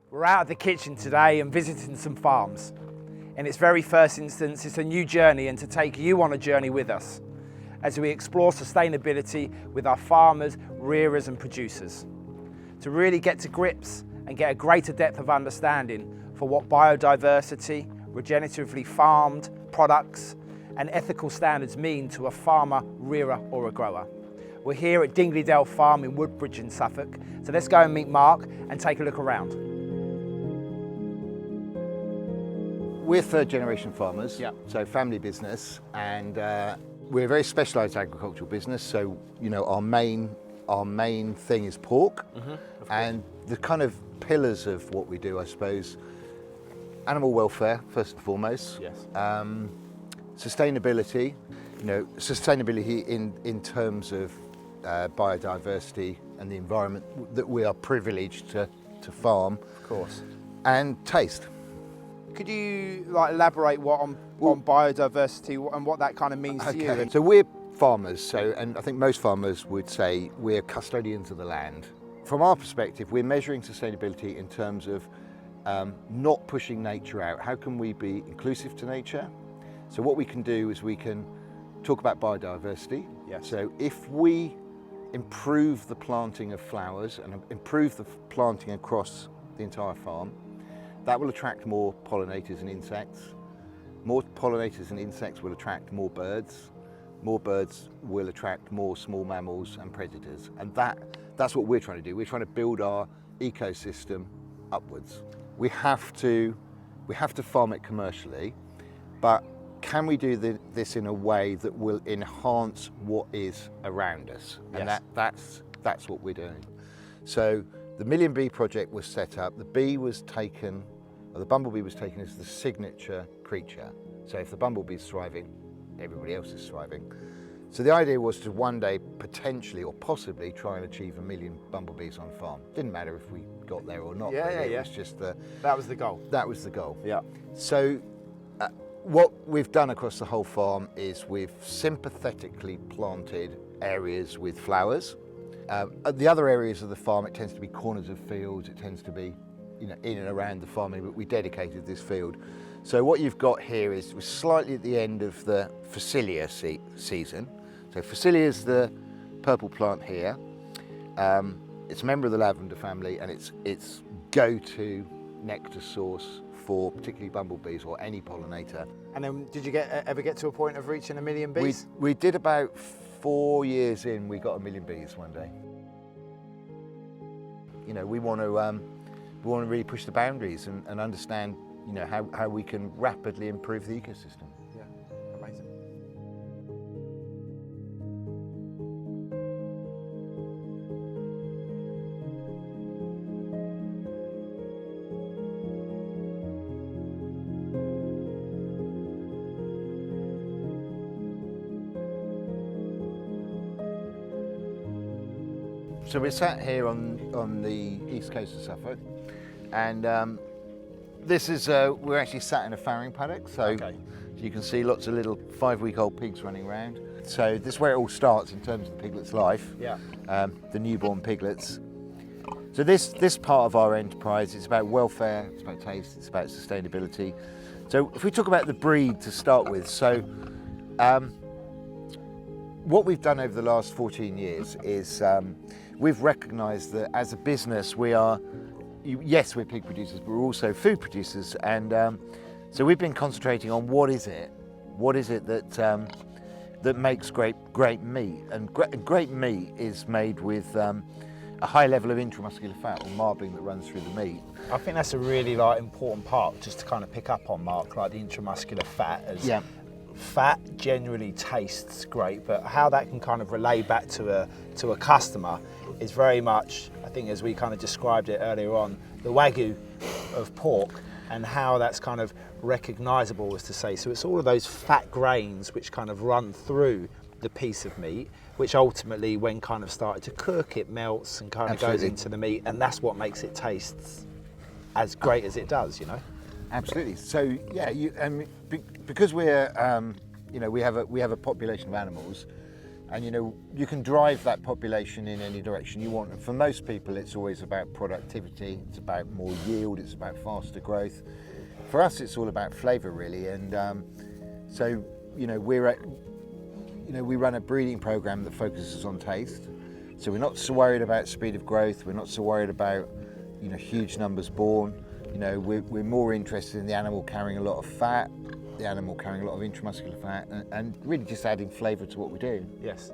We're out of the kitchen today and visiting some farms. In its very first instance, it's a new journey, and to take you on a journey with us as we explore sustainability with our farmers, rearers and producers. To really get to grips and get a greater depth of understanding for what biodiversity, regeneratively farmed products and ethical standards mean to a farmer, rearer or a grower. We're here at Dingley Dell farm in Woodbridge in Suffolk, so let's go and meet Mark and take a look around. We're third generation farmers, Yeah. so family business, and we're a very specialised agricultural business. So our main thing is pork, and the kind of pillars of what we do, I suppose, animal welfare first and foremost. Yes. Sustainability, sustainability in terms of biodiversity and the environment that we are privileged to farm. Of course. And taste. Could you elaborate on biodiversity and what that kind of means to you? So we're farmers, and I think most farmers would say we're custodians of the land. From our perspective, we're measuring sustainability in terms of not pushing nature out. How can we be inclusive to nature? So what we can do is we can talk about biodiversity. Yes. So if we improve the planting of flowers and improve the planting across the entire farm, that will attract more pollinators and insects. More pollinators and insects will attract more birds. More birds will attract more small mammals and predators. And that's what we're trying to do. We're trying to build our ecosystem upwards. We have to farm it commercially, but can we do this in a way that will enhance what is around us? And Yes. that's what we're doing. So the Million Bee Project was set up. The bumblebee was taken as the signature creature. So if the bumblebee is thriving, everybody else is thriving. So the idea was to one day potentially or possibly try and achieve 1 million bumblebees on farm. Didn't matter if we got there or not. Yeah. It was just That was the goal. that was the goal. Yeah. So what we've done across the whole farm is we've sympathetically planted areas with flowers. At the other areas of the farm, it tends to be corners of fields. It tends to be in and around the farming, but we dedicated this field. So what you've got here is we're slightly at the end of the Phacelia season. So Phacelia is the purple plant here. It's a member of the lavender family, and it's go-to nectar source for particularly bumblebees or any pollinator. And then did you ever get to a point of reaching 1 million bees? We did about 4 years in, we got 1 million bees one day. We want to really push the boundaries and understand, how we can rapidly improve the ecosystem. Yeah, amazing. So we're sat here on the east coast of Suffolk, and this is we're actually sat in a farrowing paddock. So you can see lots of little 5-week-old pigs running around. So this is where it all starts in terms of the piglet's life. Yeah. The newborn piglets. So this part of our enterprise is about welfare, it's about taste, it's about sustainability. So if we talk about the breed to start with, so what we've done over the last 14 years is we've recognised that as a business yes, we're pig producers, but we're also food producers, and so we've been concentrating on what is it that makes great meat, and great meat is made with a high level of intramuscular fat or marbling that runs through the meat. I think that's a really important part just to kind of pick up on, Mark, like the intramuscular fat. Fat generally tastes great, but how that can kind of relay back to a customer is very much, I think, as we kind of described it earlier on, the Wagyu of pork, and how that's kind of recognisable, as to say. So it's all of those fat grains which kind of run through the piece of meat, which ultimately, when kind of started to cook, it melts and kind of goes into the meat, and that's what makes it taste as great as it does, Absolutely. So because we're we have a population of animals, And you can drive that population in any direction you want. And for most people, it's always about productivity, it's about more yield, it's about faster growth. For us, it's all about flavour really. And so we run a breeding program that focuses on taste. So we're not so worried about speed of growth. We're not so worried about huge numbers born. We're more interested in the animal carrying a lot of fat, the animal carrying a lot of intramuscular fat, and really just adding flavour to what we do. Yes.